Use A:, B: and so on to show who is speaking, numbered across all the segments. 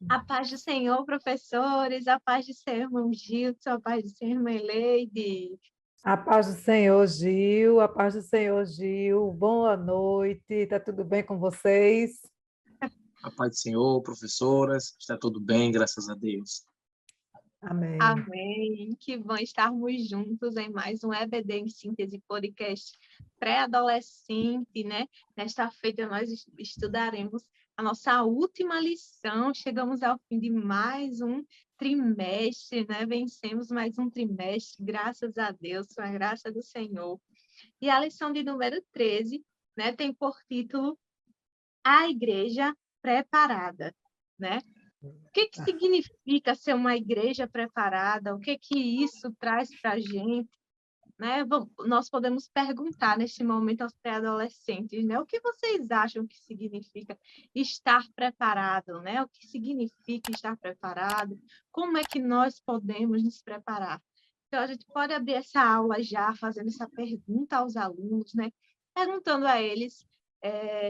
A: A paz do Senhor, professores, a paz do Senhor, irmão Gilson, a paz do Senhor, irmã Leide.
B: A paz do Senhor, Gil, a paz do Senhor, Gil. Boa noite, tá tudo bem com vocês?
C: A paz do Senhor, professoras, está tudo bem, graças a Deus.
B: Amém.
A: Amém. Que bom estarmos juntos em mais um EBD em Síntese Podcast pré-adolescente, né? Nesta feita nós estudaremos a nossa última lição. Chegamos ao fim de mais um trimestre, né? Vencemos mais um trimestre, graças a Deus, com a graça do Senhor. E a lição de número 13, né, tem por título A Igreja Preparada, né? O que significa ser uma igreja preparada? O que isso traz para a gente? Né? Nós podemos perguntar neste momento aos pré-adolescentes, né? O que vocês acham que significa estar preparado? Né? O que significa estar preparado? Como é que nós podemos nos preparar? Então, a gente pode abrir essa aula já fazendo essa pergunta aos alunos, né? Perguntando a eles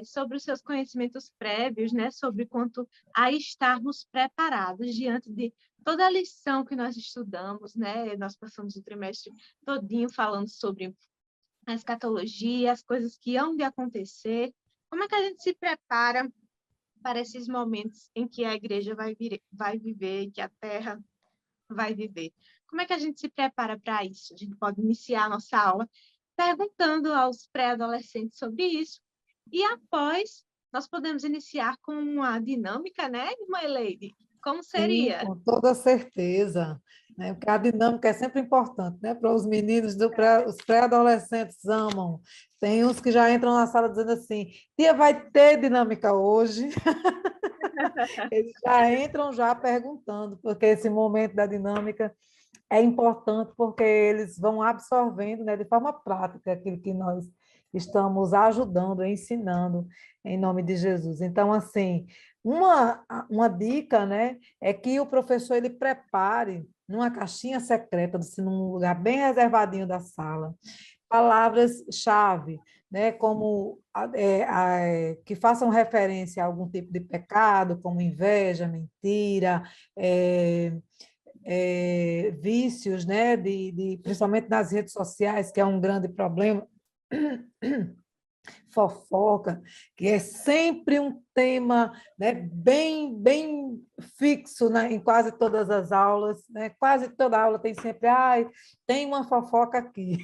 A: sobre os seus conhecimentos prévios, né? Sobre quanto a estarmos preparados diante de toda a lição que nós estudamos, né? Nós passamos o trimestre todinho falando sobre a escatologia, as coisas que hão de acontecer. Como é que a gente se prepara para esses momentos em que a igreja vai viver, que a terra vai viver? Como é que a gente se prepara para isso? A gente pode iniciar a nossa aula perguntando aos pré-adolescentes sobre isso. E após, nós podemos iniciar com uma dinâmica, né, irmã Leide? Como
B: Sim,
A: seria?
B: com toda certeza, né? Porque a dinâmica é sempre importante, né? Para os meninos, os pré-adolescentes amam. Tem uns que já entram na sala dizendo assim: tia, vai ter dinâmica hoje? Eles já entram já perguntando, porque esse momento da dinâmica é importante porque eles vão absorvendo, né, de forma prática aquilo que nós estamos ajudando, ensinando em nome de Jesus. Então, assim, uma dica, né, é que o professor ele prepare numa caixinha secreta, assim, num lugar bem reservadinho da sala, palavras-chave, né, como que façam referência a algum tipo de pecado, como inveja, mentira, vícios, né, principalmente nas redes sociais, que é um grande problema, fofoca, que é sempre um tema, né, bem fixo, né, em quase todas as aulas, né, quase toda aula tem sempre, tem uma fofoca aqui.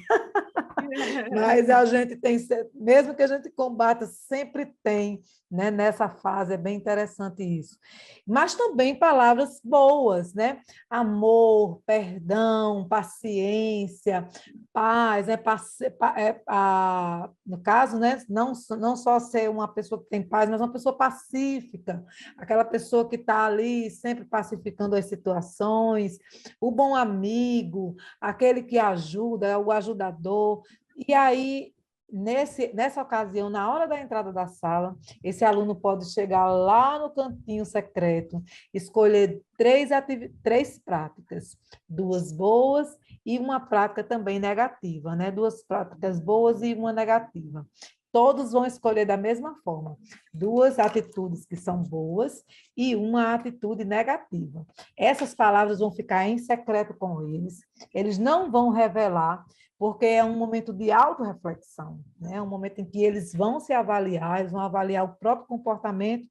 B: Mas a gente tem, mesmo que a gente combata, sempre tem, né, nessa fase, é bem interessante isso. Mas também palavras boas, né? Amor, perdão, paciência, paz, né? No caso, né? Não só ser uma pessoa que tem paz, mas uma pessoa pacífica, aquela pessoa que está ali sempre pacificando as situações, o bom amigo, aquele que ajuda, é o ajudador. E aí, nessa ocasião, na hora da entrada da sala, esse aluno pode chegar lá no cantinho secreto, escolher três práticas, duas boas e uma prática também negativa, né? Duas práticas boas e uma negativa. Todos vão escolher da mesma forma, duas atitudes que são boas e uma atitude negativa. Essas palavras vão ficar em secreto com eles não vão revelar, porque é um momento de autorreflexão, né? É um momento em que eles vão se avaliar, eles vão avaliar o próprio comportamento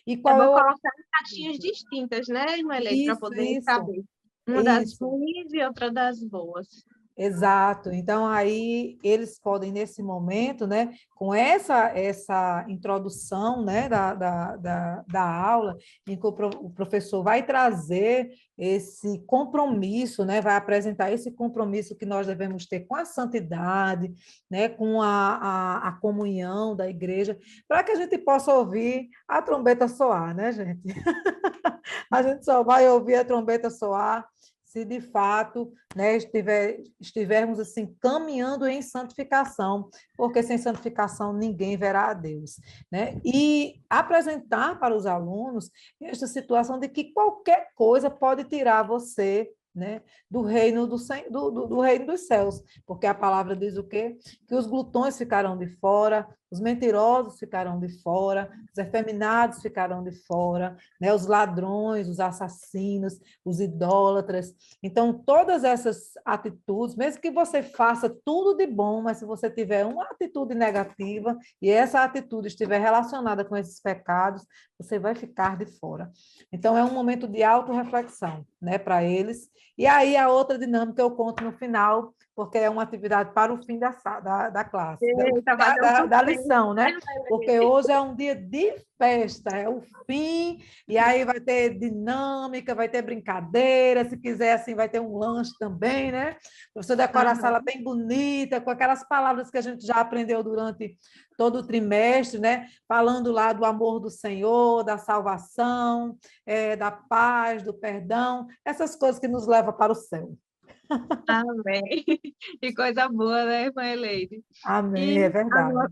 B: e
A: É
B: qual é
A: bom
B: o
A: colocar em caixinhas distintas, né, irmã Leite, para
B: isso,
A: poder
B: isso,
A: saber. Uma das
B: isso.
A: ruins e outra das boas.
B: Exato. Então, aí eles podem, nesse momento, né, com essa introdução, né, da aula, em que o professor vai trazer esse compromisso, né, vai apresentar esse compromisso que nós devemos ter com a santidade, né, com a comunhão da igreja, para que a gente possa ouvir a trombeta soar, né, gente? A gente só vai ouvir a trombeta soar se de fato, né, estivermos assim caminhando em santificação, porque sem santificação ninguém verá a Deus, né? E apresentar para os alunos esta situação de que qualquer coisa pode tirar você, né, do reino do reino dos céus, porque a palavra diz o quê? Que os glutões ficarão de fora, Os mentirosos ficarão de fora, os efeminados ficarão de fora, né? Os ladrões, os assassinos, os idólatras. Então, todas essas atitudes, mesmo que você faça tudo de bom, mas se você tiver uma atitude negativa e essa atitude estiver relacionada com esses pecados, você vai ficar de fora. Então, é um momento de autorreflexão, né, para eles. E aí, a outra dinâmica eu conto no final, porque é uma atividade para o fim da classe,
A: Eita, vai dar um
B: da
A: suspense,
B: lição,
A: né,
B: né? Porque hoje é um dia de festa, é o fim, e aí vai ter dinâmica, vai ter brincadeira, se quiser, assim, vai ter um lanche também, né? Você decora a sala bem bonita, com aquelas palavras que a gente já aprendeu durante todo o trimestre, né? Falando lá do amor do Senhor, da salvação, da paz, do perdão, essas coisas que nos levam para o céu.
A: Amém. Que coisa boa, né, irmã Eleide?
B: Amém, é
A: E
B: verdade.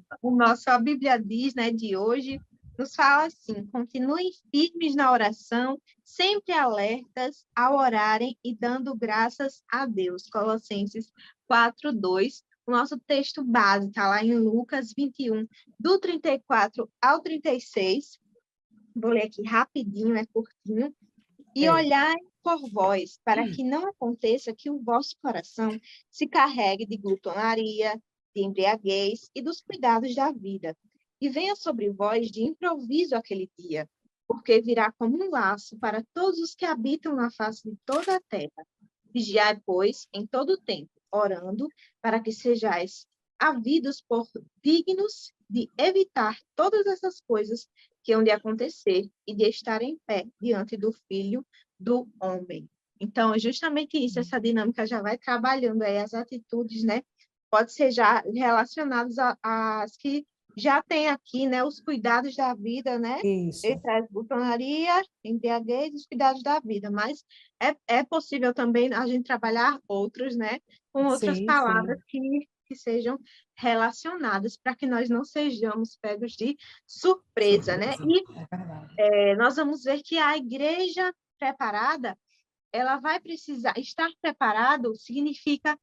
A: a Bíblia diz, né, de hoje, nos fala assim: continuem firmes na oração, sempre alertas ao orarem e dando graças a Deus. Colossenses 4:2. O nosso texto base está lá em Lucas 21, do 34 ao 36. Vou ler aqui rapidinho, é curtinho. E olhai por vós, para que não aconteça que o vosso coração se carregue de glutonaria, de embriaguez e dos cuidados da vida, e venha sobre vós de improviso aquele dia, porque virá como um laço para todos os que habitam na face de toda a terra. Vigiai, pois, em todo o tempo, orando, para que sejais havidos por dignos de evitar todas essas coisas que hão de acontecer e de estar em pé diante do Filho do homem. Então, é justamente isso, essa dinâmica já vai trabalhando aí as atitudes, né? Pode ser já relacionadas às que já tem aqui, né? Os cuidados da vida, né? Ele
B: Isso.
A: traz glutonaria, embriaguez e os cuidados da vida, mas é possível também a gente trabalhar outros, né? Com outras
B: Sim,
A: palavras
B: sim.
A: que sejam relacionadas para que nós não sejamos pegos de surpresa, né?
B: Surpresa.
A: E
B: É verdade.
A: nós vamos ver que a igreja preparada, ela vai precisar estar preparado significa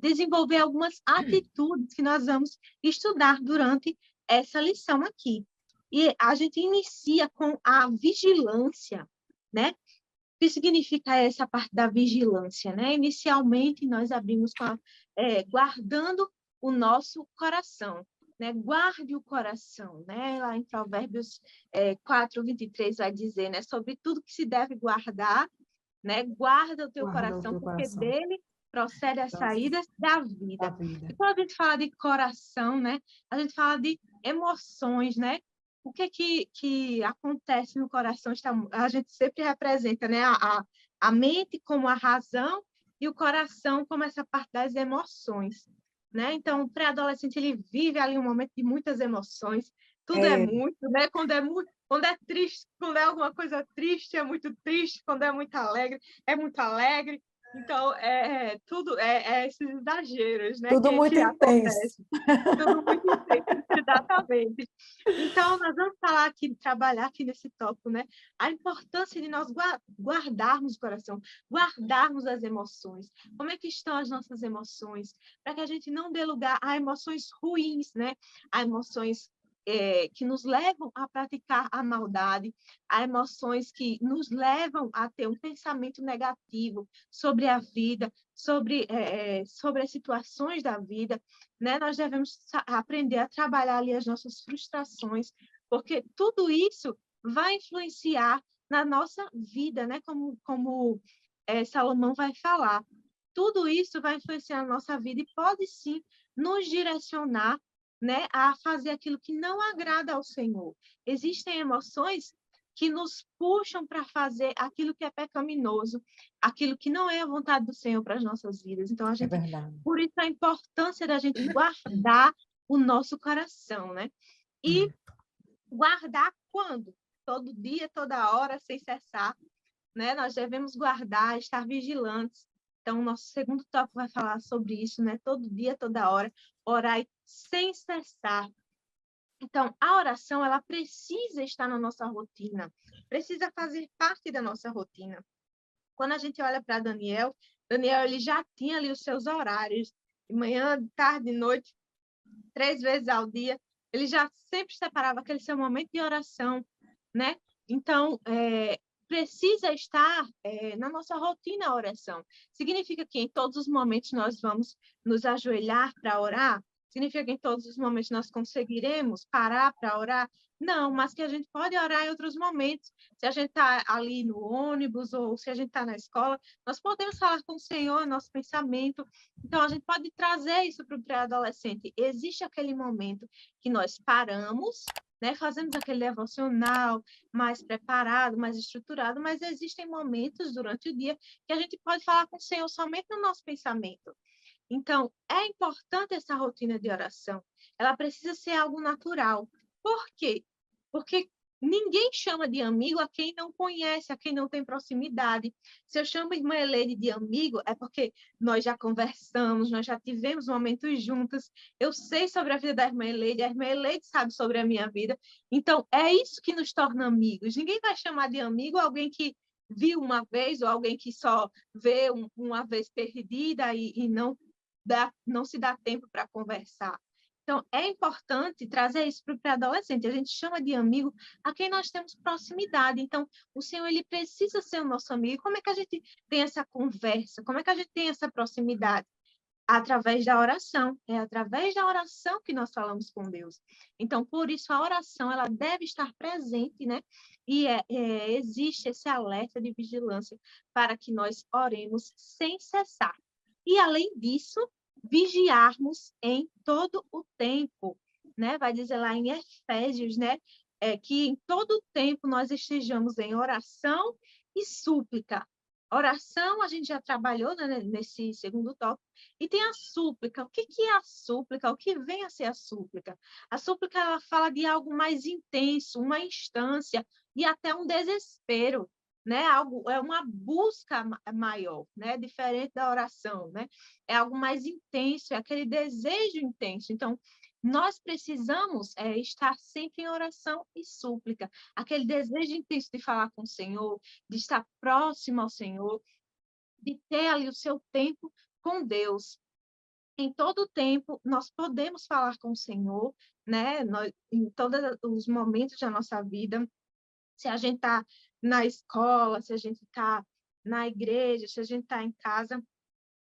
A: desenvolver algumas atitudes que nós vamos estudar durante essa lição aqui. E a gente inicia com a vigilância, né? O que significa essa parte da vigilância, né? Inicialmente, nós abrimos com guardando o nosso coração, né? Guarde o coração, né? Lá em Provérbios 4:23 vai dizer, né? Sobre tudo que se deve guardar, né? Guarda o teu
B: Guarda o
A: coração,
B: teu
A: porque
B: coração
A: dele procede as saídas da
B: da
A: vida.
B: vida.
A: E quando a gente fala de coração, né? A gente fala de emoções, né? O que acontece no coração? A gente sempre representa, né? A mente como a razão e o coração como essa parte das emoções, né? Então, o pré-adolescente, ele vive ali um momento de muitas emoções, tudo é
B: É,
A: muito, né? Quando é triste, quando é alguma coisa triste, é muito triste, quando é muito alegre, é muito alegre. Então, tudo esses exageros, né,
B: tudo muito
A: que
B: intenso.
A: acontecem. Tudo muito intenso, exatamente. Então, nós vamos falar aqui, trabalhar aqui nesse tópico, né? A importância de nós guardarmos o coração, guardarmos as emoções. Como é que estão as nossas emoções? Para que a gente não dê lugar a emoções ruins, né? A emoções que nos levam a praticar a maldade, a emoções que nos levam a ter um pensamento negativo sobre a vida, sobre as situações da vida, né? Nós devemos aprender a trabalhar ali as nossas frustrações, porque tudo isso vai influenciar na nossa vida, né? Como Salomão vai falar. Tudo isso vai influenciar na nossa vida e pode sim nos direcionar, né, a fazer aquilo que não agrada ao Senhor. Existem emoções que nos puxam para fazer aquilo que é pecaminoso, aquilo que não é a vontade do Senhor para as nossas vidas. Então,
B: É verdade.
A: por isso a importância da gente guardar o nosso coração, né? E guardar quando? Todo dia, toda hora, sem cessar, né? Nós devemos guardar, estar vigilantes. Então, o nosso segundo tópico vai falar sobre isso, né? Todo dia, toda hora, orar sem cessar. Então, a oração, ela precisa estar na nossa rotina, precisa fazer parte da nossa rotina. Quando a gente olha para Daniel, ele já tinha ali os seus horários, de manhã, de tarde, de noite, 3 vezes ao dia, ele já sempre separava aquele seu momento de oração, né? Então, precisa estar na nossa rotina a oração. Significa que em todos os momentos nós vamos nos ajoelhar para orar? Significa que em todos os momentos nós conseguiremos parar para orar? Não, mas que a gente pode orar em outros momentos. Se a gente está ali no ônibus ou se a gente está na escola, nós podemos falar com o Senhor, nosso pensamento. Então, a gente pode trazer isso para o pré-adolescente. Existe aquele momento que nós paramos, né, fazemos aquele devocional mais preparado, mais estruturado, mas existem momentos durante o dia que a gente pode falar com o Senhor somente no nosso pensamento. Então, é importante essa rotina de oração. Ela precisa ser algo natural. Por quê? Porque ninguém chama de amigo a quem não conhece, a quem não tem proximidade. Se eu chamo a irmã Helene de amigo, é porque nós já conversamos, nós já tivemos momentos juntos. Eu sei sobre a vida da irmã Helene, a irmã Helene sabe sobre a minha vida. Então, é isso que nos torna amigos. Ninguém vai chamar de amigo alguém que viu uma vez ou alguém que só vê uma vez perdida e não se dá tempo para conversar. Então, é importante trazer isso para o pré-adolescente. A gente chama de amigo a quem nós temos proximidade. Então, o Senhor, ele precisa ser o nosso amigo. Como é que a gente tem essa conversa? Como é que a gente tem essa proximidade? Através da oração. É através da oração que nós falamos com Deus. Então, por isso, a oração, ela deve estar presente, né? E existe esse alerta de vigilância para que nós oremos sem cessar. E, além disso, vigiarmos em todo o tempo, né? Vai dizer lá em Efésios, né? Que em todo o tempo nós estejamos em oração e súplica. Oração, a gente já trabalhou, né, nesse segundo tópico, e tem a súplica. O que é a súplica? O que vem a ser a súplica? A súplica, ela fala de algo mais intenso, uma instância e até um desespero, né? É uma busca maior, né? Diferente da oração, né? É algo mais intenso, é aquele desejo intenso. Então, nós precisamos estar sempre em oração e súplica, aquele desejo intenso de falar com o Senhor, de estar próximo ao Senhor, de ter ali o seu tempo com Deus. Em todo o tempo, nós podemos falar com o Senhor, né? Em todos os momentos da nossa vida, se a gente está na escola, se a gente está na igreja, se a gente está em casa,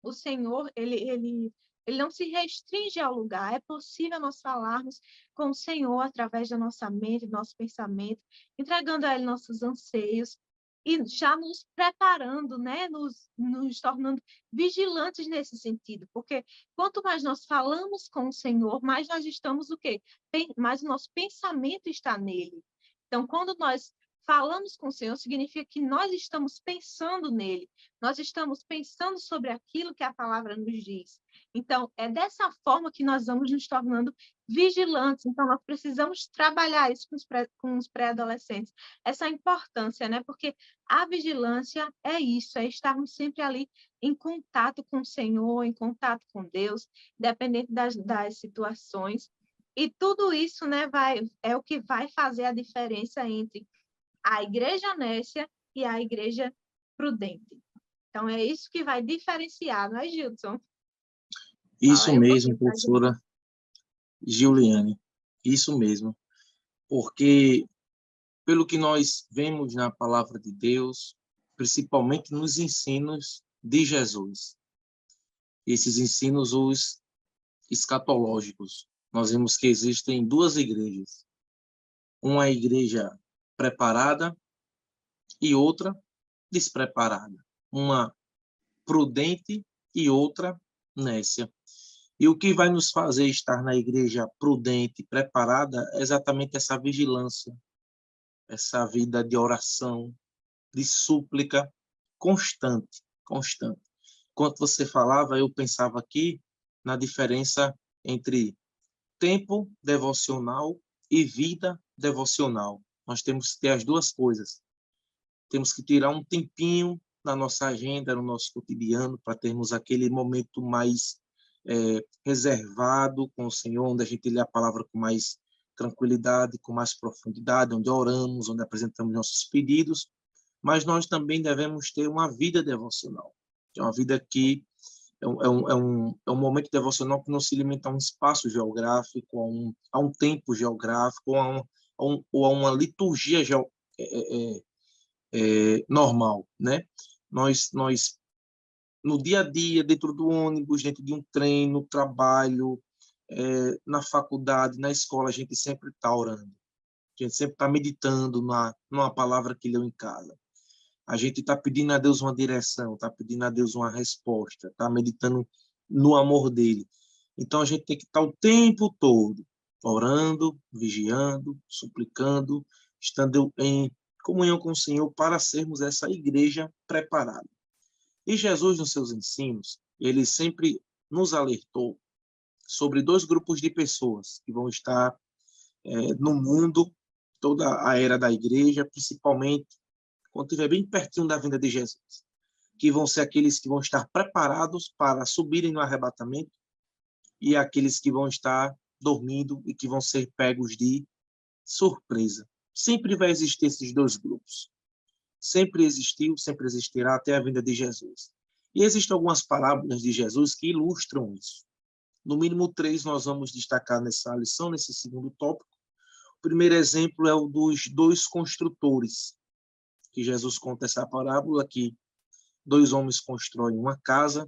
A: o Senhor, ele não se restringe ao lugar. É possível nós falarmos com o Senhor através da nossa mente, do nosso pensamento, entregando a Ele nossos anseios e já nos preparando, né? Nos tornando vigilantes nesse sentido. Porque quanto mais nós falamos com o Senhor, mais nós estamos o quê? Mais o nosso pensamento está nele. Então, quando nós falamos com o Senhor, significa que nós estamos pensando nele, nós estamos pensando sobre aquilo que a palavra nos diz. Então, é dessa forma que nós vamos nos tornando vigilantes. Então, nós precisamos trabalhar isso com os pré-adolescentes, essa importância, né? Porque a vigilância é isso, é estarmos sempre ali em contato com o Senhor, em contato com Deus, dependente das situações. E tudo isso, né, é o que vai fazer a diferença entre a igreja nécia e a igreja prudente. Então, é isso que vai diferenciar, não é, Gilson?
C: Isso mesmo, professora Giuliane. Isso mesmo. Porque, pelo que nós vemos na palavra de Deus, principalmente nos ensinos de Jesus, esses ensinos, os escatológicos, nós vemos que existem duas igrejas. Uma igreja preparada e outra despreparada. Uma prudente e outra nécia. E o que vai nos fazer estar na igreja prudente, preparada, é exatamente essa vigilância, essa vida de oração, de súplica constante, constante. Enquanto você falava, eu pensava aqui na diferença entre tempo devocional e vida devocional. Nós temos que ter as duas coisas. Temos que tirar um tempinho na nossa agenda, no nosso cotidiano, para termos aquele momento mais reservado com o Senhor, onde a gente lê a palavra com mais tranquilidade, com mais profundidade, onde oramos, onde apresentamos nossos pedidos, mas nós também devemos ter uma vida devocional, que é uma vida que é um momento devocional que não se limita a um espaço geográfico, a um tempo geográfico, ou a uma liturgia normal, né? Nós, no dia a dia, dentro do ônibus, dentro de um trem, no trabalho, na faculdade, na escola, a gente sempre está orando. A gente sempre está meditando numa palavra que leu em casa. A gente está pedindo a Deus uma direção, está pedindo a Deus uma resposta, está meditando no amor dele. Então, a gente tem que estar o tempo todo orando, vigiando, suplicando, estando em comunhão com o Senhor para sermos essa igreja preparada. E Jesus, nos seus ensinos, ele sempre nos alertou sobre 2 grupos de pessoas que vão estar no mundo, toda a era da igreja, principalmente quando estiver bem pertinho da vinda de Jesus, que vão ser aqueles que vão estar preparados para subirem no arrebatamento e aqueles que vão estar dormindo e que vão ser pegos de surpresa. Sempre vai existir esses 2 grupos. Sempre existiu, sempre existirá até a vinda de Jesus. E existem algumas parábolas de Jesus que ilustram isso. No mínimo 3 nós vamos destacar nessa lição, nesse segundo tópico. O primeiro exemplo é o dos 2 construtores, que Jesus conta essa parábola, que 2 homens constroem uma casa,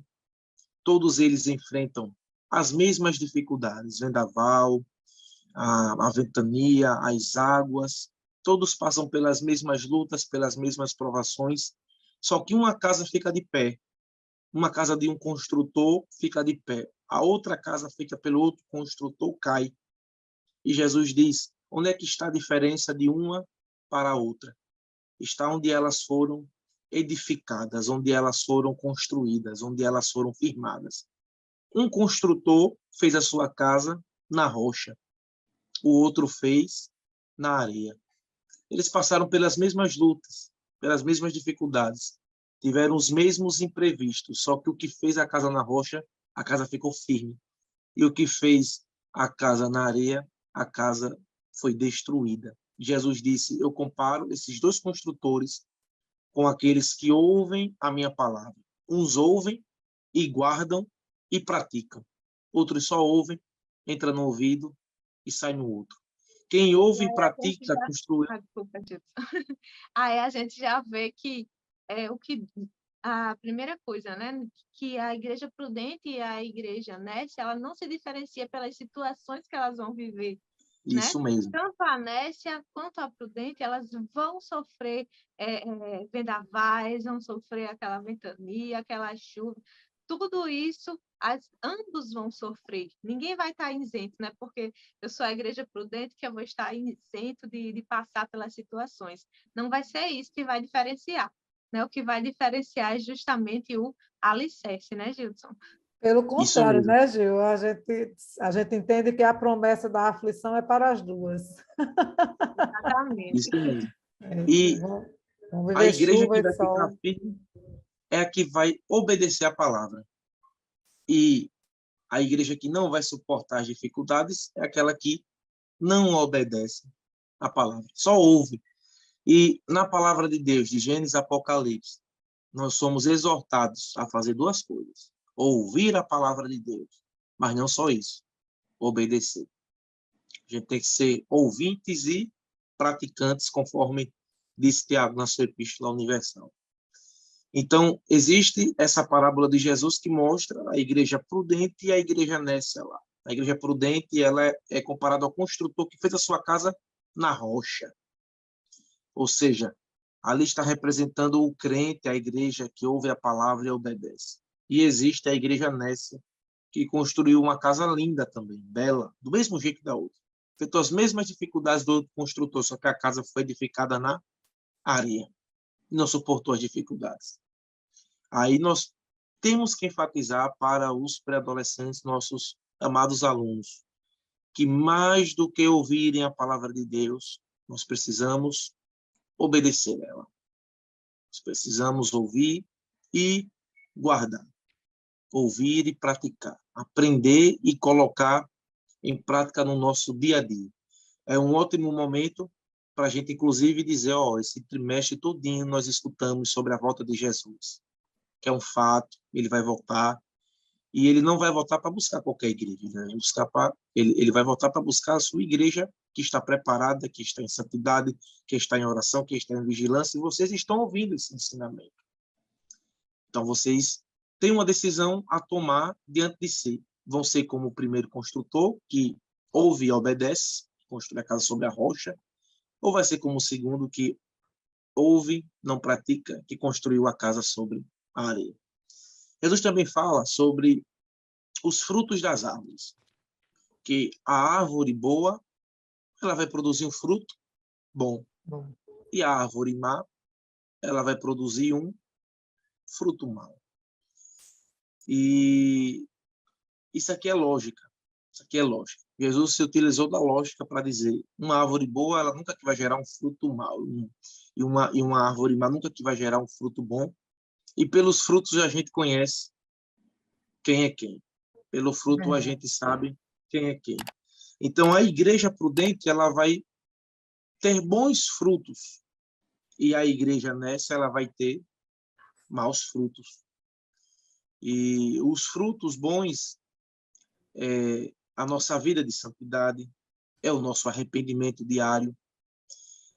C: todos eles enfrentam as mesmas dificuldades, vendaval, a ventania, as águas, todos passam pelas mesmas lutas, pelas mesmas provações, só que uma casa fica de pé, uma casa de um construtor fica de pé, a outra casa feita pelo outro construtor cai. E Jesus diz, onde é que está a diferença de uma para a outra? Está onde elas foram edificadas, onde elas foram construídas, onde elas foram firmadas. Um construtor fez a sua casa na rocha, o outro fez na areia. Eles passaram pelas mesmas lutas, pelas mesmas dificuldades, tiveram os mesmos imprevistos, só que o que fez a casa na rocha, a casa ficou firme. E o que fez a casa na areia, a casa foi destruída. Jesus disse, eu comparo esses 2 construtores com aqueles que ouvem a minha palavra. Uns ouvem e guardam e praticam. Outros só ouvem, entra no ouvido e sai no outro. Quem ouve e pratica, construi.
A: Desculpa, Dilson. Aí a gente já vê que a primeira coisa, né, que a igreja prudente e a igreja nécia, ela não se diferencia pelas situações que elas vão viver, né?
C: Isso mesmo.
A: Tanto a nécia quanto a prudente, elas vão sofrer vendavais, vão sofrer aquela ventania, aquela chuva. Tudo isso, ambos vão sofrer. Ninguém vai estar isento, né? Porque eu sou a igreja prudente que eu vou estar isento de passar pelas situações. Não vai ser isso que vai diferenciar, né? O que vai diferenciar é justamente o alicerce, né, Gilson?
B: Pelo contrário, né, Gil? A gente entende que a promessa da aflição é para as 2.
A: Exatamente.
C: Isso mesmo. E
B: vamos
C: a
B: viver
C: igreja
B: chuva
C: que
B: e
C: vai ficar
B: sol.
C: firme é a que vai obedecer a palavra. E a igreja que não vai suportar as dificuldades é aquela que não obedece a palavra, só ouve. E na palavra de Deus, de Gênesis a Apocalipse, nós somos exortados a fazer 2 coisas. Ouvir a palavra de Deus, mas não só isso, obedecer. A gente tem que ser ouvintes e praticantes, conforme disse Tiago na sua Epístola Universal. Então, existe essa parábola de Jesus que mostra a igreja prudente e a igreja nécia lá. A igreja prudente, ela é comparada ao construtor que fez a sua casa na rocha. Ou seja, ali está representando o crente, a igreja que ouve a palavra e obedece. E existe a igreja nécia, que construiu uma casa linda também, bela, do mesmo jeito da outra. Feito as mesmas dificuldades do outro construtor, só que a casa foi edificada na areia. E não suportou as dificuldades. Aí nós temos que enfatizar para os pré-adolescentes, nossos amados alunos, que mais do que ouvirem a palavra de Deus, nós precisamos obedecer ela. Nós precisamos ouvir e guardar. Ouvir e praticar. Aprender e colocar em prática no nosso dia a dia. É um ótimo momento para a gente, inclusive, dizer, esse trimestre todinho nós escutamos sobre a volta de Jesus, que é um fato, ele vai voltar. E ele não vai voltar para buscar qualquer igreja, ele vai voltar para buscar a sua igreja que está preparada, que está em santidade, que está em oração, que está em vigilância, e vocês estão ouvindo esse ensinamento. Então, vocês têm uma decisão a tomar diante de si. Vão ser como o primeiro construtor, que ouve e obedece, construi a casa sobre a rocha, ou vai ser como o segundo, que ouve, não pratica, que construiu a casa sobre a areia. Jesus também fala sobre os frutos das árvores, que a árvore boa, ela vai produzir um fruto bom, e a árvore má, ela vai produzir um fruto mau. E isso aqui é lógica. Isso aqui é lógica. Jesus se utilizou da lógica para dizer, uma árvore boa, ela nunca que vai gerar um fruto mau, e uma árvore má nunca que vai gerar um fruto bom. E pelos frutos a gente conhece quem é quem. Pelo fruto a gente sabe quem é quem. Então a igreja prudente, ela vai ter bons frutos, e a igreja nessa, ela vai ter maus frutos. E os frutos bons é a nossa vida de santidade, é o nosso arrependimento diário,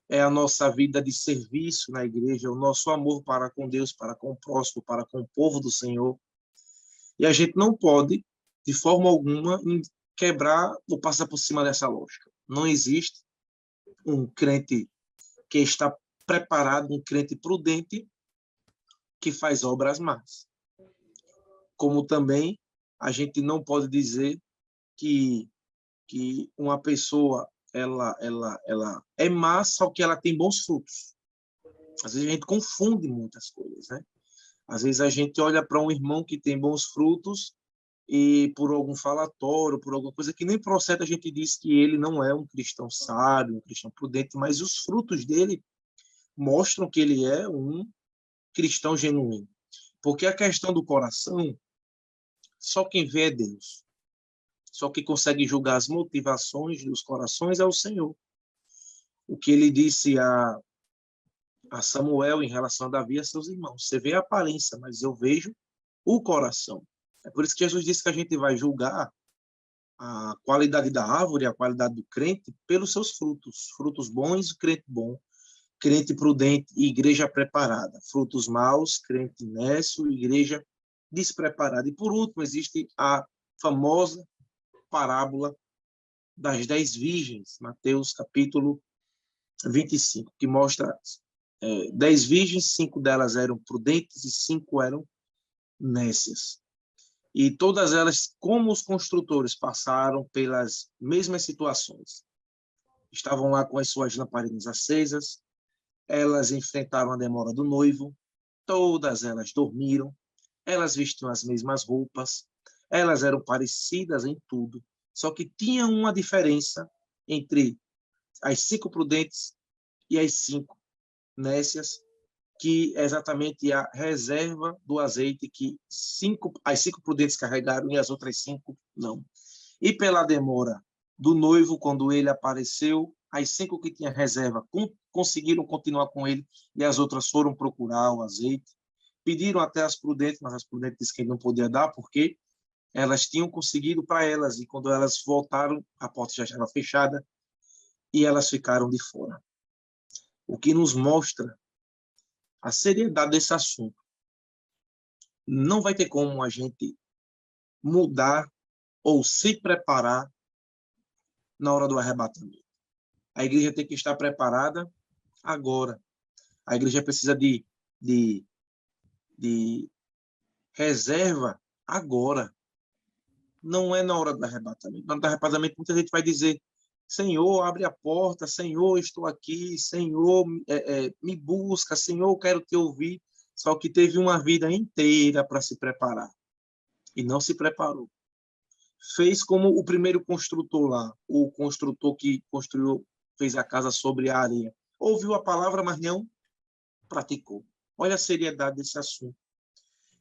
C: é a nossa vida de serviço na igreja, o nosso amor para com Deus, para com o próximo, para com o povo do Senhor. E a gente não pode, de forma alguma, quebrar ou passar por cima dessa lógica. Não existe um crente que está preparado, um crente prudente que faz obras más. Como também a gente não pode dizer que uma pessoa ela é má, só que ela tem bons frutos. Às vezes a gente confunde muitas coisas, né? Às vezes a gente olha para um irmão que tem bons frutos e por algum falatório, por alguma coisa que nem procede, a gente diz que ele não é um cristão sábio, um cristão prudente, mas os frutos dele mostram que ele é um cristão genuíno. Porque a questão do coração, só quem vê é Deus. Só quem consegue julgar as motivações dos corações é o Senhor. O que ele disse a Samuel em relação a Davi e a seus irmãos. Você vê a aparência, mas eu vejo o coração. É por isso que Jesus disse que a gente vai julgar a qualidade da árvore, a qualidade do crente, pelos seus frutos. Frutos bons, crente bom. Crente prudente, igreja preparada. Frutos maus, crente nécio, igreja despreparada. E, por último, existe a famosa parábola das 10 virgens, Mateus capítulo 25, que mostra 10 virgens, 5 delas eram prudentes e 5 eram nécias. E todas elas, como os construtores, passaram pelas mesmas situações. Estavam lá com as suas lamparinas acesas, elas enfrentaram a demora do noivo, todas elas dormiram, elas vestiam as mesmas roupas, elas eram parecidas em tudo, só que tinha uma diferença entre as 5 prudentes e as 5 nécias, que é exatamente a reserva do azeite que as 5 prudentes carregaram e as outras 5 não. E pela demora do noivo, quando ele apareceu, as 5 que tinham reserva conseguiram continuar com ele e as outras foram procurar o azeite. Pediram até as prudentes, mas as prudentes disseram que ele não podia dar porque elas tinham conseguido para elas, e quando elas voltaram, a porta já estava fechada e elas ficaram de fora. O que nos mostra a seriedade desse assunto. Não vai ter como a gente mudar ou se preparar na hora do arrebatamento. A igreja tem que estar preparada agora. A igreja precisa de reserva agora. Não é na hora do arrebatamento. Na hora do arrebatamento, muita gente vai dizer: Senhor, abre a porta, Senhor, estou aqui, Senhor, me busca, Senhor, quero te ouvir. Só que teve uma vida inteira para se preparar e não se preparou. Fez como o primeiro construtor lá, o construtor que construiu, fez a casa sobre a areia. Ouviu a palavra, mas não praticou. Olha a seriedade desse assunto.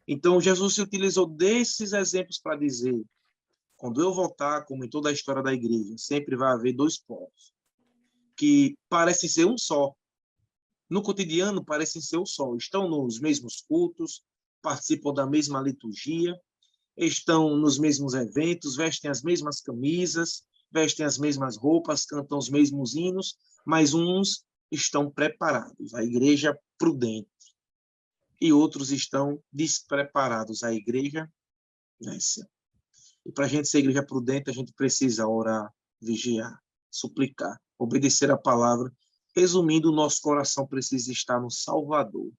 C: Então, Jesus se utilizou desses exemplos para dizer: quando eu voltar, como em toda a história da igreja, sempre vai haver 2 povos que parecem ser um só. No cotidiano, parecem ser um só. Estão nos mesmos cultos, participam da mesma liturgia, estão nos mesmos eventos, vestem as mesmas camisas, vestem as mesmas roupas, cantam os mesmos hinos, mas uns estão preparados, a igreja prudente, e outros estão despreparados, a igreja nécia. E para a gente ser igreja prudente, a gente precisa orar, vigiar, suplicar, obedecer a palavra. Resumindo, o nosso coração precisa estar no Salvador.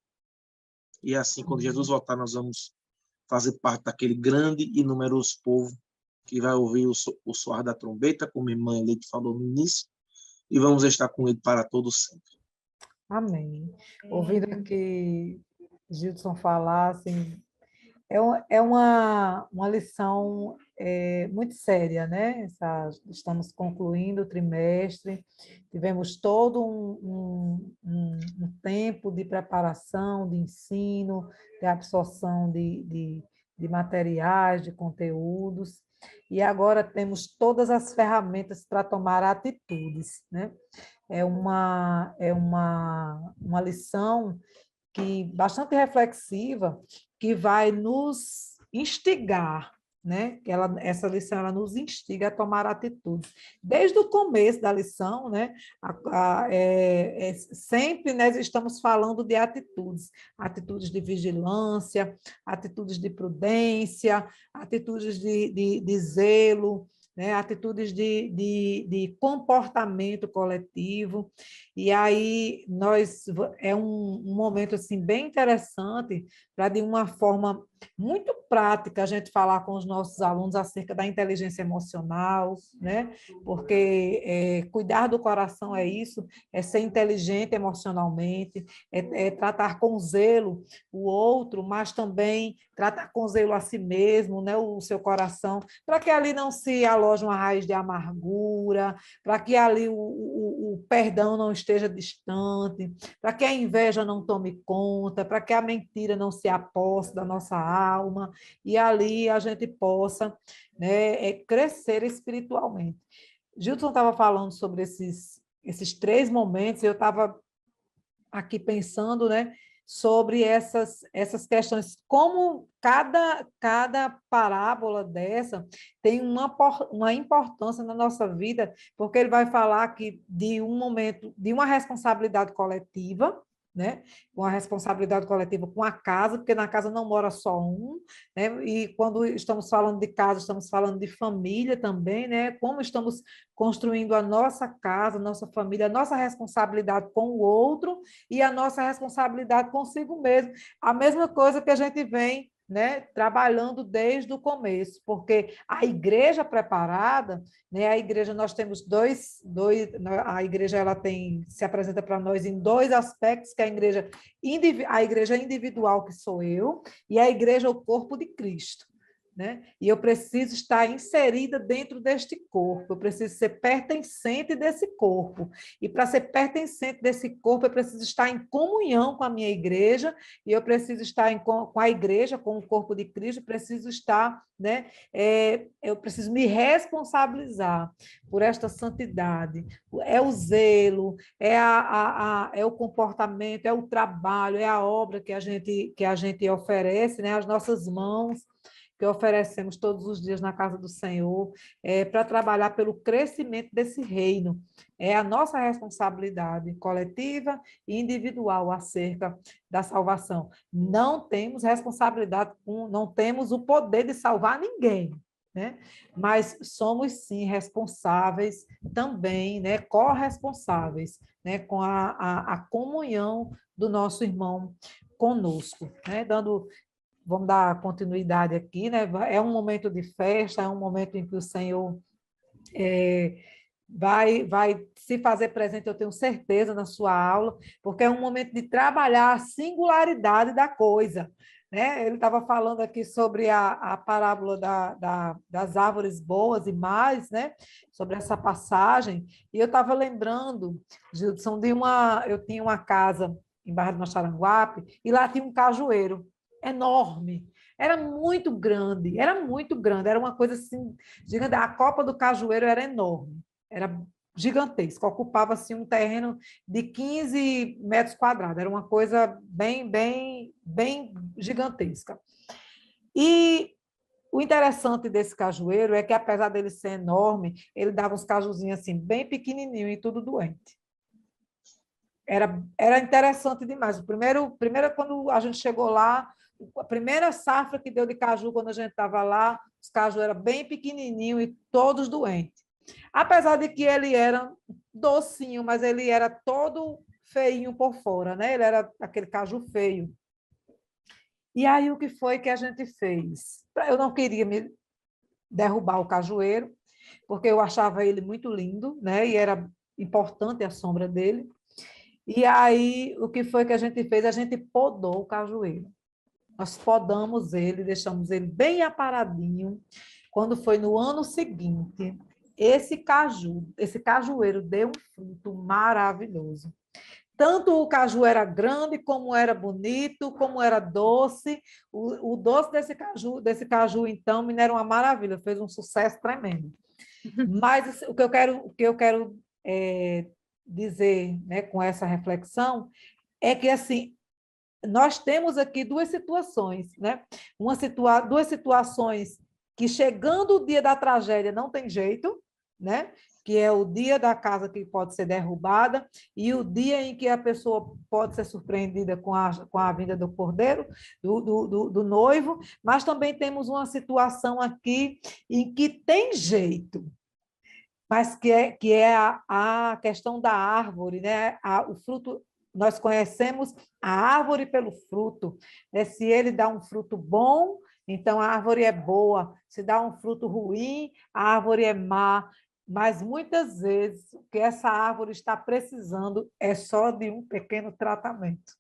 C: E assim, quando Jesus voltar, nós vamos fazer parte daquele grande e numeroso povo que vai ouvir o soar da trombeta, como a irmã Leite falou no início, e vamos estar com ele para todo sempre.
B: Amém. Ouvindo aqui Gilson falar, assim, é uma lição muito séria, né? Estamos concluindo o trimestre, tivemos todo um tempo de preparação, de ensino, de absorção de materiais, de conteúdos, e agora temos todas as ferramentas para tomar atitudes, né? É uma lição bastante reflexiva, que vai nos instigar, né? Essa lição ela nos instiga a tomar atitudes. Desde o começo da lição, né? Sempre nós estamos falando de atitudes de vigilância, atitudes de prudência, atitudes de zelo, né, atitudes de comportamento coletivo. E aí é um momento assim, bem interessante para, de uma forma muito prática, a gente falar com os nossos alunos acerca da inteligência emocional, né? Porque cuidar do coração é isso, é ser inteligente emocionalmente, é tratar com zelo o outro, mas também tratar com zelo a si mesmo, né? O seu coração, para que ali não se aloje uma raiz de amargura, para que ali o perdão não esteja distante, para que a inveja não tome conta, para que a mentira não se aposse da nossa alma, e ali a gente possa, né, crescer espiritualmente. Gilson estava falando sobre esses 3 momentos, eu estava aqui pensando, né, sobre essas questões, como cada parábola dessa tem uma importância na nossa vida, porque ele vai falar aqui de um momento, de uma responsabilidade coletiva, né? Uma responsabilidade coletiva com a casa, porque na casa não mora só um, né? E quando estamos falando de casa, estamos falando de família também, né? Como estamos construindo a nossa casa, a nossa família, a nossa responsabilidade com o outro e a nossa responsabilidade consigo mesmo. A mesma coisa que a gente vem, né, trabalhando desde o começo, porque a igreja preparada, né, a igreja, nós temos a igreja ela se apresenta para nós em 2 aspectos, que é a igreja individual, que sou eu, e a igreja, o corpo de Cristo. Né? E eu preciso estar inserida dentro deste corpo, eu preciso ser pertencente desse corpo. E para ser pertencente desse corpo, eu preciso estar em comunhão com a minha igreja, e eu preciso estar com a igreja, com o corpo de Cristo, preciso estar, né? Eu preciso me responsabilizar por esta santidade. É o zelo, é o comportamento, é o trabalho, é a obra que a gente oferece, né? As nossas mãos, que oferecemos todos os dias na casa do Senhor, para trabalhar pelo crescimento desse reino. É a nossa responsabilidade coletiva e individual acerca da salvação. Não temos responsabilidade, não temos o poder de salvar ninguém, né? Mas somos, sim, responsáveis também, né? Corresponsáveis, né? Com a comunhão do nosso irmão conosco, né? Vamos dar continuidade aqui, né? É um momento de festa, é um momento em que o Senhor vai se fazer presente, eu tenho certeza, na sua aula, porque é um momento de trabalhar a singularidade da coisa. Né? Ele estava falando aqui sobre a parábola das árvores boas e más, né? Sobre essa passagem, e eu estava lembrando, Gilson, eu tinha uma casa em Barra do Macharanguape, e lá tinha um cajueiro enorme, era muito grande, era uma coisa assim, gigante. A copa do cajueiro era enorme, era gigantesca, ocupava assim, um terreno de 15 metros quadrados, era uma coisa bem, bem, bem gigantesca. E O interessante desse cajueiro é que, apesar dele ser enorme, ele dava uns cajuzinhos assim, bem pequenininho e tudo doente. Era interessante demais. Primeiro, quando a gente chegou lá, a primeira safra que deu de caju, quando a gente estava lá, os caju eram bem pequenininhos e todos doentes. Apesar de que ele era docinho, mas ele era todo feinho por fora, né? Ele era aquele caju feio. E aí, o que foi que a gente fez? Eu não queria me derrubar o cajueiro, porque eu achava ele muito lindo, né? E era importante a sombra dele. E aí, o que foi que a gente fez? A gente podou o cajueiro. Nós podamos ele, deixamos ele bem aparadinho. Quando foi no ano seguinte, esse cajueiro deu um fruto maravilhoso. Tanto o caju era grande, como era bonito, como era doce. O doce desse caju, então, me era uma maravilha, fez um sucesso tremendo. Mas o que eu quero dizer, né, com essa reflexão é que, assim, nós temos aqui duas situações, né? Duas situações que, chegando o dia da tragédia, não tem jeito, né? Que é o dia da casa que pode ser derrubada e o dia em que a pessoa pode ser surpreendida com a vinda do cordeiro, do noivo, mas também temos uma situação aqui em que tem jeito, mas que é a questão da árvore, né? O fruto, nós conhecemos a árvore pelo fruto, né? Se ele dá um fruto bom, então a árvore é boa. Se dá um fruto ruim, a árvore é má. Mas muitas vezes o que essa árvore está precisando é só de um pequeno tratamento.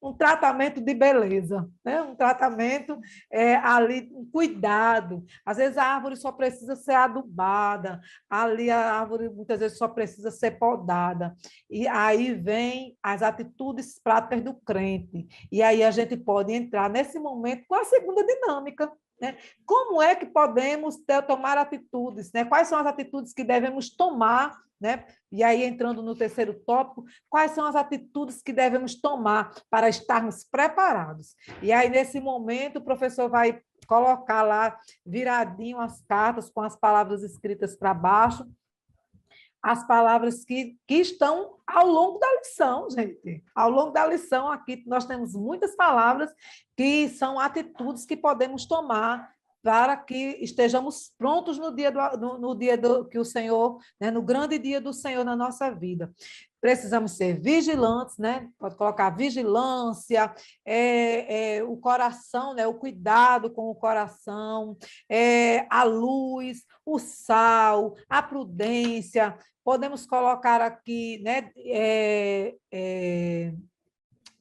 B: Um tratamento de beleza, né? Um tratamento ali, um cuidado. Às vezes a árvore só precisa ser adubada, ali a árvore muitas vezes só precisa ser podada. E aí vem as atitudes práticas do crente. E aí a gente pode entrar nesse momento com a segunda dinâmica. Né? Como é que podemos tomar atitudes? Né? Quais são as atitudes que devemos tomar? Né? E aí, entrando no terceiro tópico, quais são as atitudes que devemos tomar para estarmos preparados? E aí, nesse momento, o professor vai colocar lá viradinho as cartas com as palavras escritas para baixo, as palavras que estão ao longo da lição, gente. Ao longo da lição, aqui nós temos muitas palavras que são atitudes que podemos tomar para que estejamos prontos no dia que o Senhor, né, no grande dia do Senhor na nossa vida. Precisamos ser vigilantes, né? Pode colocar vigilância, o coração, né? O cuidado com o coração, a luz, o sal, a prudência. Podemos colocar aqui, né?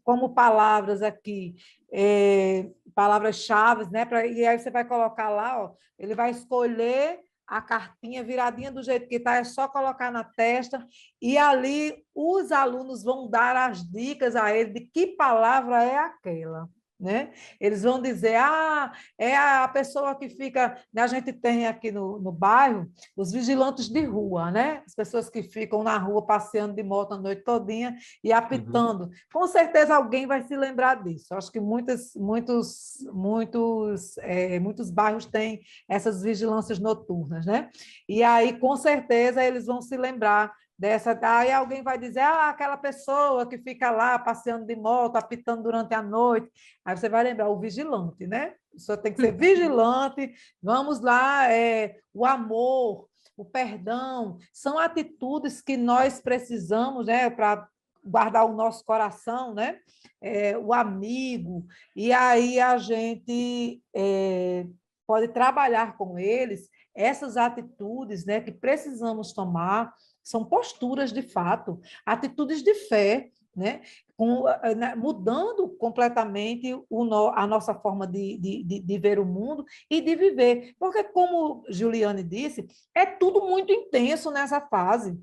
B: Como palavras aqui, palavras-chave, né? E aí você vai colocar lá, ó, ele vai escolher a cartinha viradinha do jeito que está, é só colocar na testa, e ali os alunos vão dar as dicas a ele de que palavra é aquela. Né? Eles vão dizer, é a pessoa que fica... A gente tem aqui no bairro os vigilantes de rua, né? As pessoas que ficam na rua passeando de moto a noite todinha e apitando. Com certeza alguém vai se lembrar disso. Acho que muitos bairros têm essas vigilâncias noturnas, né? E aí, com certeza, eles vão se lembrar dessa. Aí alguém vai dizer, aquela pessoa que fica lá passeando de moto, apitando durante a noite. Aí você vai lembrar, o vigilante, né? A pessoa tem que ser vigilante. Vamos lá, o amor, o perdão, são atitudes que nós precisamos, né, para guardar o nosso coração, né? O amigo. E aí a gente pode trabalhar com eles essas atitudes, né, que precisamos tomar. São posturas, de fato, atitudes de fé, né? Mudando completamente a nossa forma de ver o mundo e de viver. Porque, como Juliane disse, é tudo muito intenso nessa fase.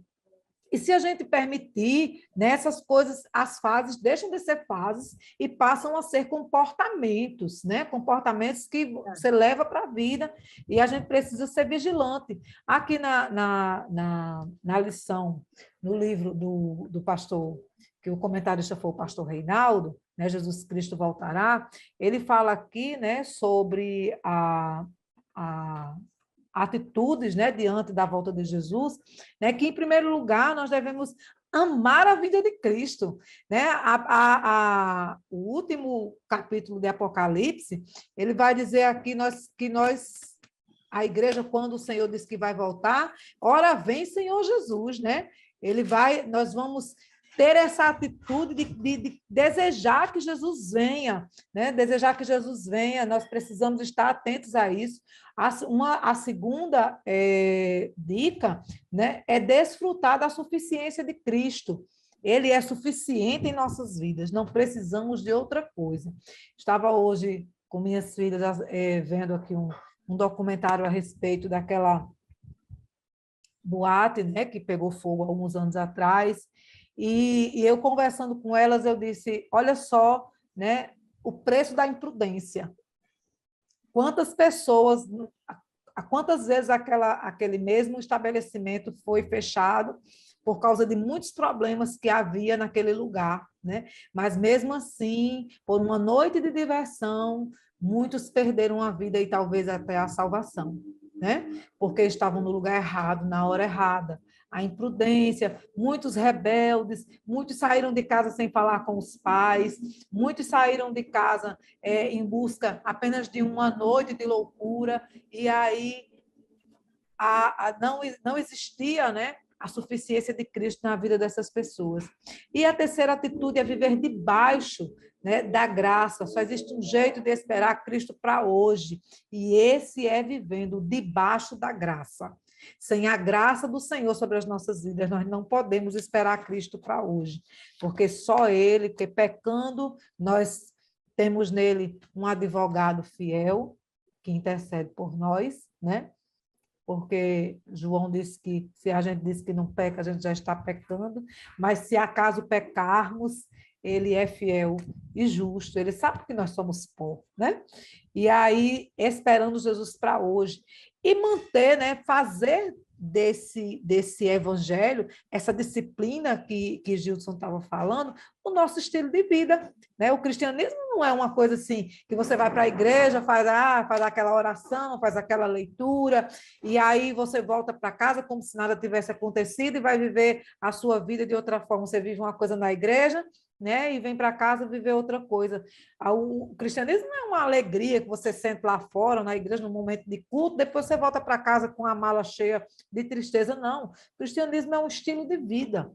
B: E se a gente permitir, nessas coisas, as fases deixam de ser fases e passam a ser comportamentos, né? Comportamentos que você leva para a vida e a gente precisa ser vigilante. Aqui na lição, no livro do pastor, que o comentarista foi o pastor Reinaldo, né? Jesus Cristo voltará, ele fala aqui, né, sobre atitudes, né, diante da volta de Jesus, né, que, em primeiro lugar, nós devemos amar a vida de Cristo, né? O último capítulo de Apocalipse, ele vai dizer aqui a igreja, quando o Senhor diz que vai voltar, ora vem Senhor Jesus, né? Nós vamos ter essa atitude de desejar que Jesus venha, né? Desejar que Jesus venha, nós precisamos estar atentos a isso. A segunda dica, né, é desfrutar da suficiência de Cristo. Ele é suficiente em nossas vidas, não precisamos de outra coisa. Estava hoje com minhas filhas vendo aqui um documentário a respeito daquela boate, né, que pegou fogo há alguns anos atrás, e eu conversando com elas, eu disse, olha só, né, o preço da imprudência. Quantas pessoas, quantas vezes aquele mesmo estabelecimento foi fechado por causa de muitos problemas que havia naquele lugar, né? Mas, mesmo assim, por uma noite de diversão, muitos perderam a vida e talvez até a salvação, né? Porque estavam no lugar errado, na hora errada. A imprudência, muitos rebeldes, muitos saíram de casa sem falar com os pais, muitos saíram de casa em busca apenas de uma noite de loucura, e aí não existia, né, a suficiência de Cristo na vida dessas pessoas. E a terceira atitude é viver debaixo, né, da graça. Só existe um jeito de esperar Cristo para hoje, e esse é vivendo debaixo da graça. Sem a graça do Senhor sobre as nossas vidas, nós não podemos esperar Cristo para hoje, porque só Ele, que pecando, nós temos nele um advogado fiel, que intercede por nós, né? Porque João disse que se a gente diz que não peca, a gente já está pecando, mas se acaso pecarmos, ele é fiel e justo, ele sabe que nós somos pó, né? E aí, esperando Jesus para hoje, e manter, né, fazer desse evangelho, essa disciplina que Gilson estava falando, o nosso estilo de vida, né? O cristianismo não é uma coisa assim, que você vai para a igreja, faz aquela oração, faz aquela leitura, e aí você volta para casa como se nada tivesse acontecido e vai viver a sua vida de outra forma. Você vive uma coisa na igreja, né? E vem para casa viver outra coisa. O cristianismo não é uma alegria que você senta lá fora, na igreja, no momento de culto, depois você volta para casa com a mala cheia de tristeza, não. O cristianismo é um estilo de vida,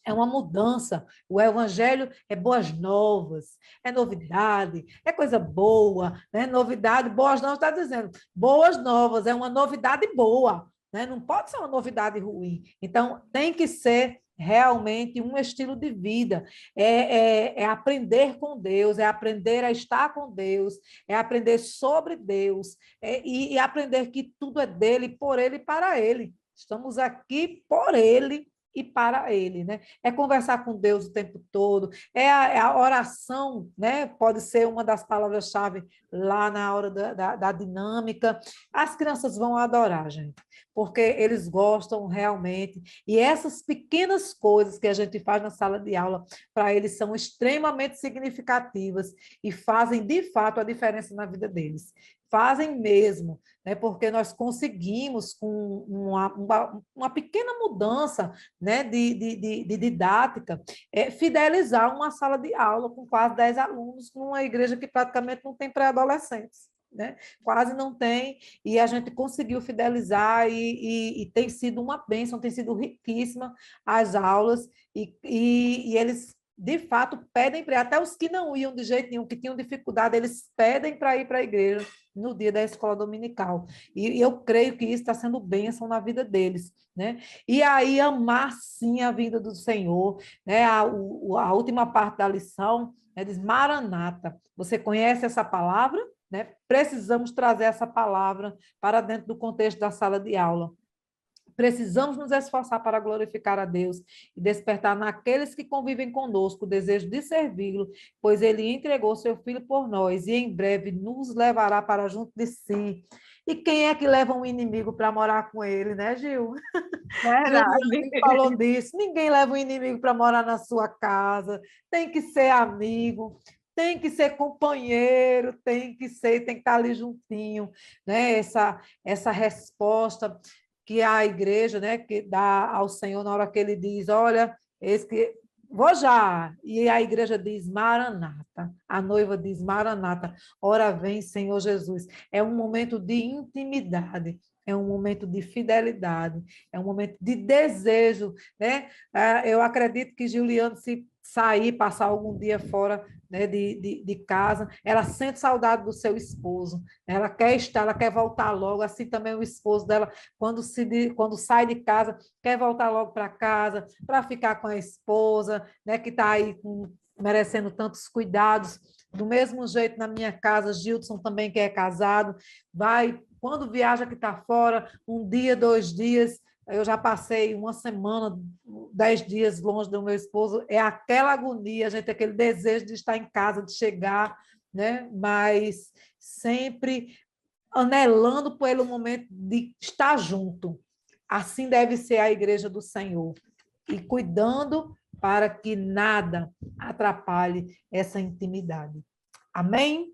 B: é uma mudança. O evangelho é boas novas, é novidade, é coisa boa, né? Novidade, boas novas, está dizendo, boas novas, é uma novidade boa, né? Não pode ser uma novidade ruim. Então, tem que ser realmente um estilo de vida, é aprender com Deus, é aprender a estar com Deus, é aprender sobre Deus, e aprender que tudo é dele, por ele e para ele. Estamos aqui por ele e para ele, né? É conversar com Deus o tempo todo, é a oração, né? Pode ser uma das palavras-chave lá na hora da dinâmica. As crianças vão adorar, gente, porque eles gostam realmente, e essas pequenas coisas que a gente faz na sala de aula, para eles são extremamente significativas e fazem, de fato, a diferença na vida deles. Fazem mesmo, né? Porque nós conseguimos, com uma pequena mudança, né, de didática, fidelizar uma sala de aula com quase 10 alunos, numa igreja que praticamente não tem pré-adolescentes, né? Quase não tem, e a gente conseguiu fidelizar, e tem sido uma bênção, tem sido riquíssima as aulas, e eles, de fato, pedem para ir. Até os que não iam de jeito nenhum, que tinham dificuldade, eles pedem para ir para a igreja no dia da escola dominical. E eu creio que isso está sendo bênção na vida deles, né? E aí, amar, sim, a vida do Senhor, né? A última parte da lição, né, diz Maranata. Você conhece essa palavra? Né? Precisamos trazer essa palavra para dentro do contexto da sala de aula. Precisamos nos esforçar para glorificar a Deus e despertar naqueles que convivem conosco o desejo de servi-lo, pois ele entregou seu Filho por nós e em breve nos levará para junto de si. E quem é que leva um inimigo para morar com ele, né, Gil?
A: Verdade.
B: Falou disso. Ninguém leva um inimigo para morar na sua casa. Tem que ser amigo. tem que ser companheiro, tem que estar ali juntinho, né? Essa resposta que a igreja, né, que dá ao Senhor na hora que ele diz, olha, esse que vou já. E a igreja diz Maranata. A noiva diz Maranata. Ora vem, Senhor Jesus. É um momento de intimidade. É um momento de fidelidade, é um momento de desejo, né? Eu acredito que Juliana, se sair, passar algum dia fora, né, de casa, ela sente saudade do seu esposo, ela quer estar, ela quer voltar logo, assim também o esposo dela, quando sai de casa, quer voltar logo para casa, para ficar com a esposa, né, que está aí merecendo tantos cuidados. Do mesmo jeito, na minha casa, Gilson também, que é casado, vai, quando viaja que está fora, um dia, 2 dias, eu já passei uma semana, 10 dias longe do meu esposo, é aquela agonia, a gente tem aquele desejo de estar em casa, de chegar, né? Mas sempre anelando pelo momento de estar junto. Assim deve ser a igreja do Senhor. E cuidando para que nada atrapalhe essa intimidade. Amém?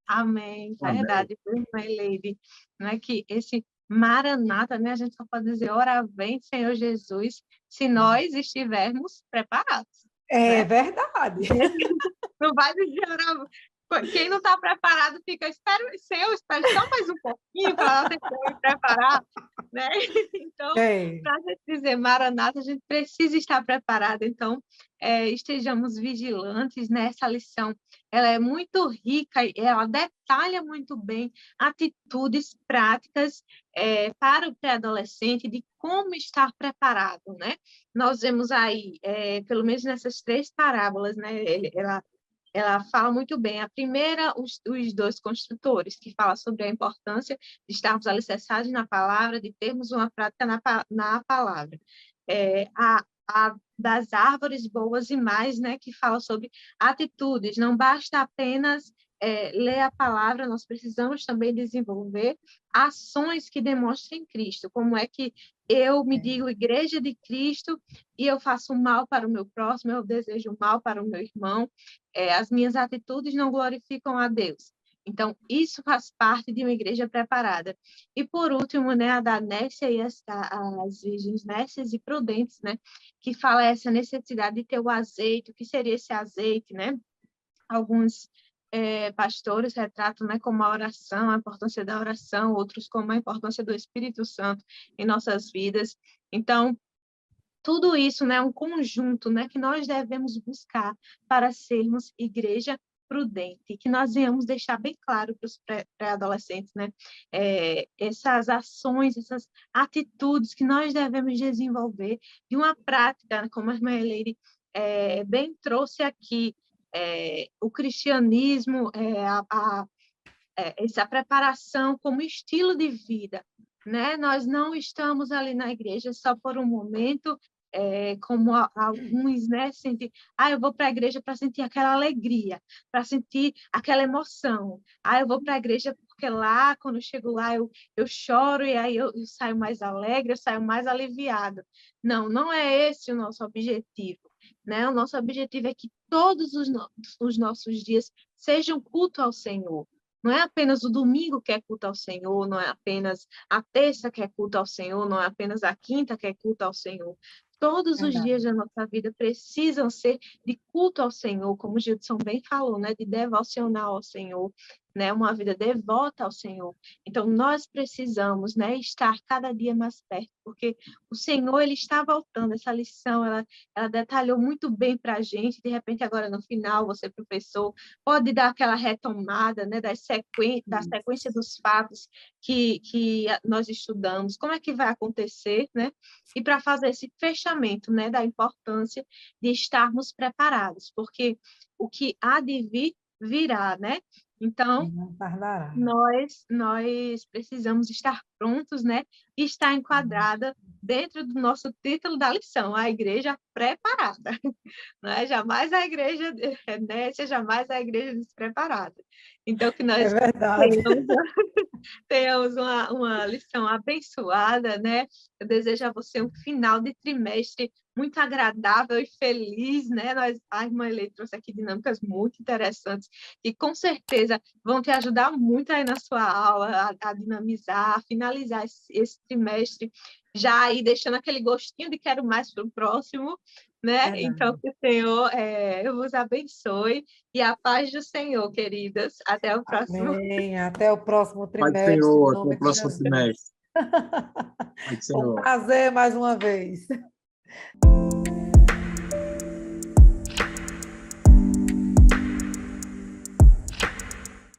A: Amém,
C: Amém.
A: verdade, irmã Leide. Não é que esse Maranata, né, a gente só pode dizer, ora vem, Senhor Jesus, se nós estivermos preparados,
B: É
A: né?
B: verdade.
A: Não vai dizer, ora, quem não está preparado fica, Senhor, espero só mais um pouquinho para me preparar, né? Então, para a gente dizer Maranata, a gente precisa estar preparado. Então, estejamos vigilantes nessa lição. Ela é muito rica, ela detalha muito bem atitudes práticas para o pré-adolescente de como estar preparado, né? Nós vemos aí, pelo menos nessas 3 parábolas, né? Ela fala muito bem. A primeira, os 2 construtores, que fala sobre a importância de estarmos alicerçados na palavra, de termos uma prática na palavra. A das árvores boas e mais, né, que fala sobre atitudes. Não basta apenas ler a palavra, nós precisamos também desenvolver ações que demonstrem Cristo. Como é que eu me digo igreja de Cristo e eu faço mal para o meu próximo, eu desejo mal para o meu irmão, as minhas atitudes não glorificam a Deus. Então, isso faz parte de uma igreja preparada. E, por último, né, a da Nécia e as virgens nécias e prudentes, né, que fala essa necessidade de ter o azeite, o que seria esse azeite, né? Alguns pastores retratam, né, como a oração, a importância da oração, outros como a importância do Espírito Santo em nossas vidas. Então, tudo isso, né, é um conjunto, né, que nós devemos buscar para sermos igreja prudente, que nós venhamos deixar bem claro para os pré-adolescentes, né, essas ações, essas atitudes que nós devemos desenvolver de uma prática, como a irmã Eleire bem trouxe aqui, o cristianismo, essa preparação como estilo de vida, né? Nós não estamos ali na igreja só por um momento, como alguns, né, sentem, eu vou para a igreja para sentir aquela alegria, para sentir aquela emoção. Eu vou para a igreja porque lá, quando eu chego lá, eu choro e aí eu saio mais alegre, eu saio mais aliviada. Não, não é esse o nosso objetivo, né? O nosso objetivo é que todos os nossos dias sejam culto ao Senhor. Não é apenas o domingo que é culto ao Senhor, não é apenas a terça que é culto ao Senhor, não é apenas a quinta que é culto ao Senhor. Todos os dias da nossa vida precisam ser de culto ao Senhor, como o Gilson bem falou, né? De devocional ao Senhor, né? Uma vida devota ao Senhor. Então, nós precisamos, né, estar cada dia mais perto, porque o Senhor, ele está voltando. Essa lição, ela detalhou muito bem para a gente. De repente, agora no final, você, professor, pode dar aquela retomada, né, da sequência dos fatos que nós estudamos, como é que vai acontecer, né? E para fazer esse fechamento, né, da importância de estarmos preparados, porque o que há de vir, virá, né? Então,
B: Não tardará.
A: nós precisamos estar prontos, né? E estar enquadrada dentro do nosso título da lição, a igreja preparada. Né? Jamais a igreja, né? Jamais a igreja despreparada. Então, que
B: É
A: nós
B: verdade.
A: tenhamos uma lição abençoada, né? Eu desejo a você um final de trimestre muito agradável e feliz, né? A irmã Elê trouxe aqui dinâmicas muito interessantes que com certeza vão te ajudar muito aí na sua aula a dinamizar, a finalizar esse trimestre, já aí deixando aquele gostinho de quero mais para o próximo, né? Então,
B: Verdade.
A: que o Senhor vos abençoe e a paz do Senhor, queridas. Até o próximo.
B: Amém. Até o próximo
C: Pai do
B: trimestre, em
C: Senhor, até o
B: nome de
C: próximo
B: Jesus.
C: trimestre. Pai do
B: Foi um
C: Senhor.
B: prazer mais uma vez.